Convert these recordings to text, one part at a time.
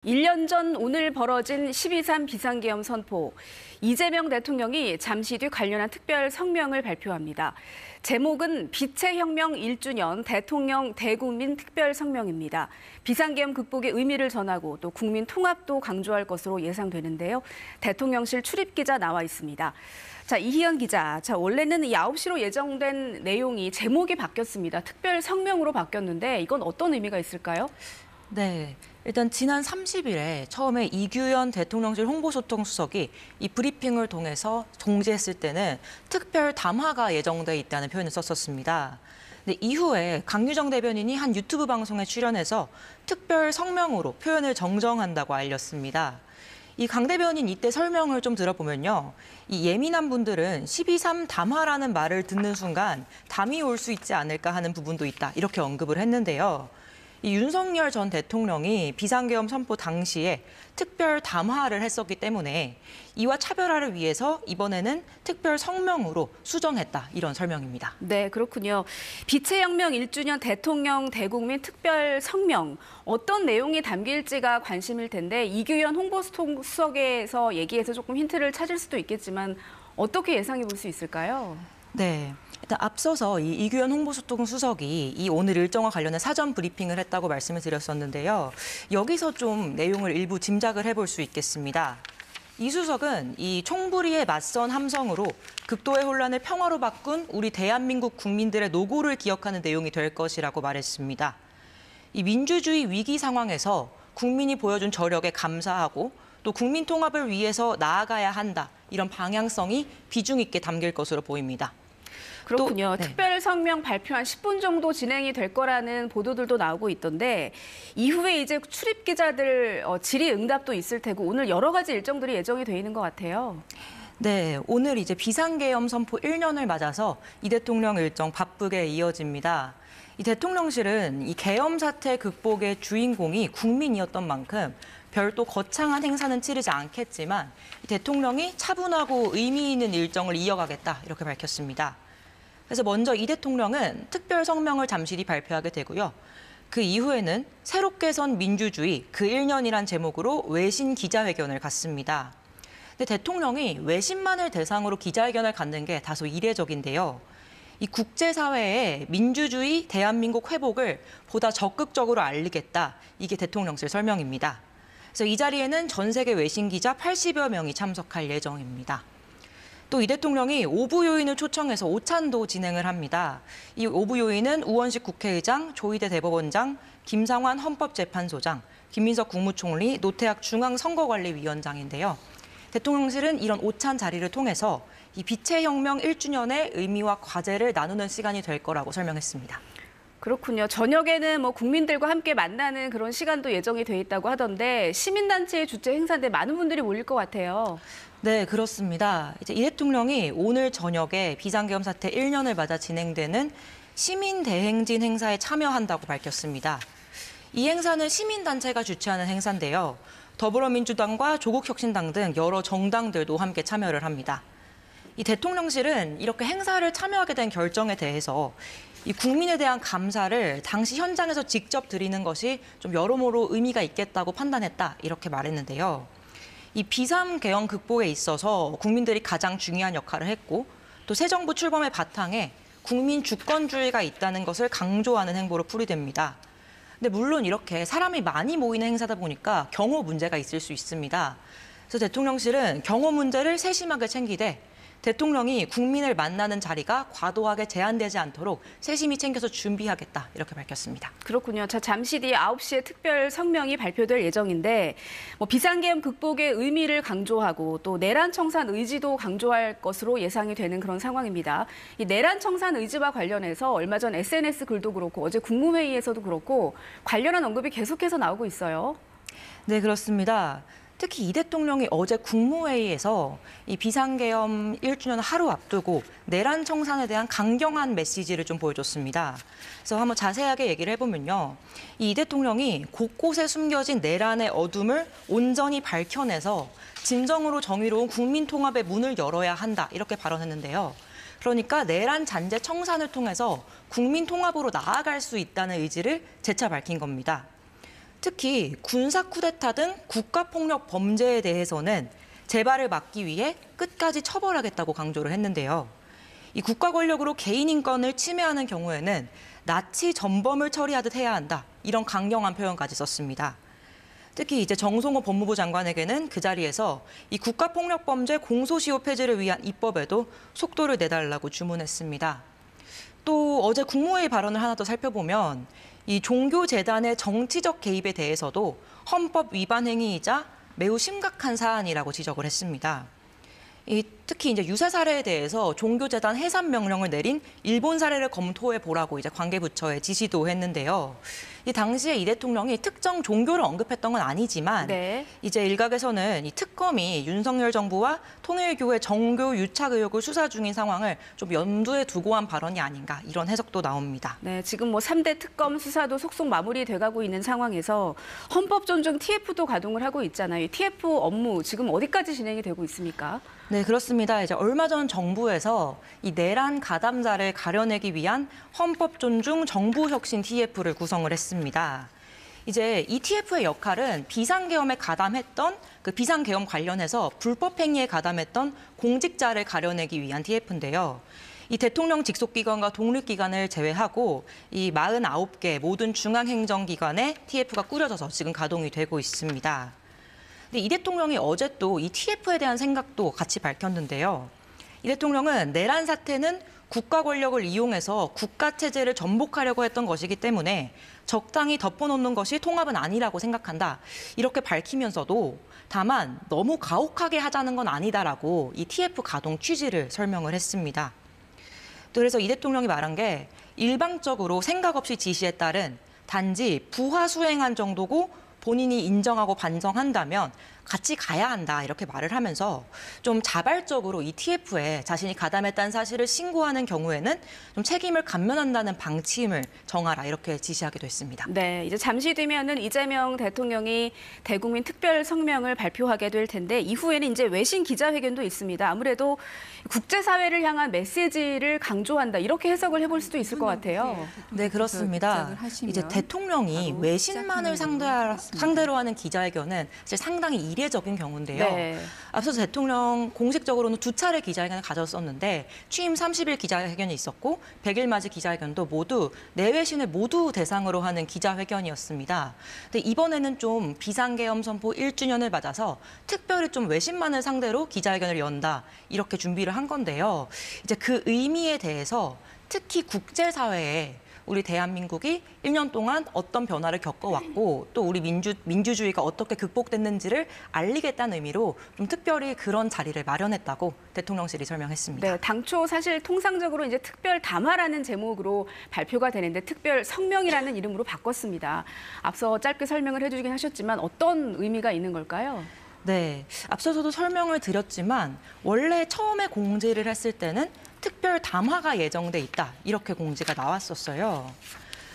1년 전 오늘 벌어진 12.3 비상계엄 선포. 이재명 대통령이 잠시 뒤 관련한 특별 성명을 발표합니다. 제목은 빛의 혁명 1주년 대통령 대국민 특별 성명입니다. 비상계엄 극복의 의미를 전하고 또 국민 통합도 강조할 것으로 예상되는데요. 대통령실 출입기자 나와 있습니다. 자, 이희연 기자. 원래는 9시로 예정된 내용이 제목이 바뀌었습니다. 특별 성명으로 바뀌었는데 이건 어떤 의미가 있을까요? 네, 일단 지난 30일에 처음에 이규현 대통령실 홍보소통수석이 이 브리핑을 통해서 공지했을 때는 특별 담화가 예정돼 있다는 표현을 썼었습니다. 근데 이후에 강유정 대변인이 한 유튜브 방송에 출연해서 특별 성명으로 표현을 정정한다고 알렸습니다. 이 강 대변인 이때 설명을 좀 들어보면요. 이 예민한 분들은 12.3 담화라는 말을 듣는 순간 담이 올 수 있지 않을까 하는 부분도 있다. 이렇게 언급을 했는데요. 이 윤석열 전 대통령이 비상계엄 선포 당시에 특별 담화를 했었기 때문에 이와 차별화를 위해서 이번에는 특별 성명으로 수정했다. 이런 설명입니다. 네, 그렇군요. 빛의 혁명 1주년 대통령 대국민 특별 성명. 어떤 내용이 담길지가 관심일 텐데 이규현 홍보수석에서 얘기해서 조금 힌트를 찾을 수도 있겠지만 어떻게 예상해 볼 수 있을까요? 네. 일단 앞서서 이 이규현 홍보소통수석이 이 오늘 일정과 관련해 사전 브리핑을 했다고 말씀을 드렸었는데요. 여기서 좀 내용을 일부 짐작을 해볼 수 있겠습니다. 이 수석은 이 총부리에 맞선 함성으로 극도의 혼란을 평화로 바꾼 우리 대한민국 국민들의 노고를 기억하는 내용이 될 것이라고 말했습니다. 이 민주주의 위기 상황에서 국민이 보여준 저력에 감사하고 또 국민 통합을 위해서 나아가야 한다. 이런 방향성이 비중 있게 담길 것으로 보입니다. 그렇군요. 특별 성명 발표한 10분 정도 진행이 될 거라는 보도들도 나오고 있던데 이후에 이제 출입 기자들 질의응답도 있을 테고 오늘 여러 가지 일정들이 예정이 돼 있는 것 같아요. 네, 오늘 이제 비상계엄 선포 1년을 맞아서 이 대통령 일정 바쁘게 이어집니다. 이 대통령실은 이 계엄 사태 극복의 주인공이 국민이었던 만큼 별도 거창한 행사는 치르지 않겠지만 이 대통령이 차분하고 의미 있는 일정을 이어가겠다 이렇게 밝혔습니다. 그래서 먼저 이 대통령은 특별 성명을 잠시 뒤 발표하게 되고요. 그 이후에는 새롭게 선 민주주의 그 1년이란 제목으로 외신 기자회견을 갖습니다. 근데 대통령이 외신만을 대상으로 기자회견을 갖는 게 다소 이례적인데요. 이 국제사회에 민주주의 대한민국 회복을 보다 적극적으로 알리겠다. 이게 대통령실 설명입니다. 그래서 이 자리에는 전 세계 외신 기자 80여 명이 참석할 예정입니다. 또 이 대통령이 오부 요인을 초청해서 오찬도 진행을 합니다. 이 오부 요인은 우원식 국회의장, 조희대 대법원장, 김상환 헌법재판소장, 김민석 국무총리, 노태학 중앙선거관리위원장인데요. 대통령실은 이런 오찬 자리를 통해서 이 빛의 혁명 1주년의 의미와 과제를 나누는 시간이 될 거라고 설명했습니다. 그렇군요. 저녁에는 국민들과 함께 만나는 그런 시간도 예정이 돼 있다고 하던데 시민단체의 주최 행사인데 많은 분들이 몰릴 것 같아요. 네, 그렇습니다. 이제 이 대통령이 오늘 저녁에 비상계엄 사태 1년을 맞아 진행되는 시민대행진 행사에 참여한다고 밝혔습니다. 이 행사는 시민단체가 주최하는 행사인데요. 더불어민주당과 조국혁신당 등 여러 정당들도 함께 참여를 합니다. 이 대통령실은 이렇게 행사를 참여하게 된 결정에 대해서 이 국민에 대한 감사를 당시 현장에서 직접 드리는 것이 좀 여러모로 의미가 있겠다고 판단했다 이렇게 말했는데요. 이 비상계엄 극복에 있어서 국민들이 가장 중요한 역할을 했고 또 새 정부 출범의 바탕에 국민 주권주의가 있다는 것을 강조하는 행보로 풀이됩니다. 근데 물론 이렇게 사람이 많이 모이는 행사다 보니까 경호 문제가 있을 수 있습니다. 그래서 대통령실은 경호 문제를 세심하게 챙기되 대통령이 국민을 만나는 자리가 과도하게 제한되지 않도록 세심히 챙겨서 준비하겠다 이렇게 밝혔습니다. 그렇군요. 자, 잠시 뒤 9시에 특별 성명이 발표될 예정인데 비상계엄 극복의 의미를 강조하고 또 내란 청산 의지도 강조할 것으로 예상이 되는 그런 상황입니다. 이 내란 청산 의지와 관련해서 얼마 전 SNS 글도 그렇고 어제 국무회의에서도 그렇고 관련한 언급이 계속해서 나오고 있어요. 네, 그렇습니다. 특히 이 대통령이 어제 국무회의에서 이 비상계엄 1주년 하루 앞두고 내란 청산에 대한 강경한 메시지를 좀 보여줬습니다. 그래서 한번 자세하게 얘기를 해보면요. 이 대통령이 곳곳에 숨겨진 내란의 어둠을 온전히 밝혀내서 진정으로 정의로운 국민 통합의 문을 열어야 한다 이렇게 발언했는데요. 그러니까 내란 잔재 청산을 통해서 국민 통합으로 나아갈 수 있다는 의지를 재차 밝힌 겁니다. 특히 군사 쿠데타 등 국가폭력 범죄에 대해서는 재발을 막기 위해 끝까지 처벌하겠다고 강조를 했는데요. 이 국가 권력으로 개인 인권을 침해하는 경우에는 나치 전범을 처리하듯 해야 한다. 이런 강경한 표현까지 썼습니다. 특히 이제 정성호 법무부 장관에게는 그 자리에서 이 국가폭력범죄 공소시효 폐지를 위한 입법에도 속도를 내달라고 주문했습니다. 또 어제 국무회의 발언을 하나 더 살펴보면 이 종교재단의 정치적 개입에 대해서도 헌법 위반 행위이자 매우 심각한 사안이라고 지적을 했습니다. 특히 이제 유사 사례에 대해서 종교재단 해산 명령을 내린 일본 사례를 검토해 보라고 이제 관계부처에 지시도 했는데요. 이 당시에 이 대통령이 특정 종교를 언급했던 건 아니지만 네. 이제 일각에서는 이 특검이 윤석열 정부와 통일교의 정교 유착 의혹을 수사 중인 상황을 좀 염두에 두고 한 발언이 아닌가 이런 해석도 나옵니다. 네, 지금 뭐 3대 특검 수사도 속속 마무리돼가고 있는 상황에서 헌법 존중 TF도 가동을 하고 있잖아요. 이 TF 업무 지금 어디까지 진행이 되고 있습니까? 네, 그렇습니다. 이제 얼마 전 정부에서 이 내란 가담자를 가려내기 위한 헌법 존중 정부 혁신 TF를 구성을 했습니다. 이제 이 TF의 역할은 비상계엄에 가담했던 그 비상계엄 관련해서 불법 행위에 가담했던 공직자를 가려내기 위한 TF인데요. 이 대통령 직속기관과 독립기관을 제외하고 이 49개 모든 중앙행정기관에 TF가 꾸려져서 지금 가동이 되고 있습니다. 근데 이 대통령이 어제 또 이 TF에 대한 생각도 같이 밝혔는데요. 이 대통령은 내란 사태는 국가 권력을 이용해서 국가 체제를 전복하려고 했던 것이기 때문에 적당히 덮어놓는 것이 통합은 아니라고 생각한다. 이렇게 밝히면서도 다만 너무 가혹하게 하자는 건 아니다라고 이 TF 가동 취지를 설명을 했습니다. 또 그래서 이 대통령이 말한 게 일방적으로 생각 없이 지시에 따른 단지 부하 수행한 정도고 본인이 인정하고 반성한다면 같이 가야 한다 이렇게 말을 하면서 좀 자발적으로 이 TF에 자신이 가담했다는 사실을 신고하는 경우에는 좀 책임을 감면한다는 방침을 정하라 이렇게 지시하기도 했습니다. 네, 이제 잠시 뒤면은 이재명 대통령이 대국민 특별 성명을 발표하게 될 텐데 이후에는 이제 외신 기자회견도 있습니다. 아무래도 국제사회를 향한 메시지를 강조한다 이렇게 해석을 해볼 수도 있을 것 같아요. 네, 그렇습니다. 이제 대통령이 외신만을 상대로 하는 기자회견은 사실 상당히 이례적인 경우인데요. 네. 앞서서 대통령 공식적으로는 2차례 기자회견을 가졌었는데 취임 30일 기자회견이 있었고 100일 맞이 기자회견도 모두 내외신을 모두 대상으로 하는 기자회견이었습니다. 근데 이번에는 좀 비상계엄 선포 1주년을 맞아서 특별히 좀 외신만을 상대로 기자회견을 연다 이렇게 준비를 한 건데요. 이제 그 의미에 대해서 특히 국제사회에 우리 대한민국이 1년 동안 어떤 변화를 겪어왔고 또 우리 민주주의가 어떻게 극복됐는지를 알리겠다는 의미로 좀 특별히 그런 자리를 마련했다고 대통령실이 설명했습니다. 네, 당초 사실 통상적으로 이제 특별 담화라는 제목으로 발표가 되는데 특별 성명이라는 이름으로 바꿨습니다. 앞서 짧게 설명을 해주긴 하셨지만 어떤 의미가 있는 걸까요? 네, 앞서서도 설명을 드렸지만 원래 처음에 공지를 했을 때는 특별 담화가 예정돼 있다 이렇게 공지가 나왔었어요.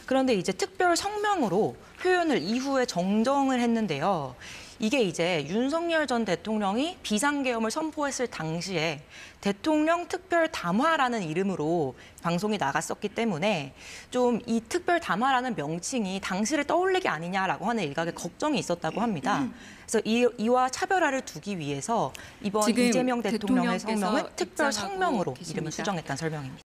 그런데 이제 특별 성명으로 표현을 이후에 정정을 했는데요. 이게 이제 윤석열 전 대통령이 비상계엄을 선포했을 당시에 대통령 특별 담화라는 이름으로 방송이 나갔었기 때문에 좀 이 특별 담화라는 명칭이 당시를 떠올리게 아니냐라고 하는 일각의 걱정이 있었다고 합니다. 그래서 이와 차별화를 두기 위해서 이번 이재명 대통령의 성명을 특별 성명으로 이름을 수정했다는 설명입니다.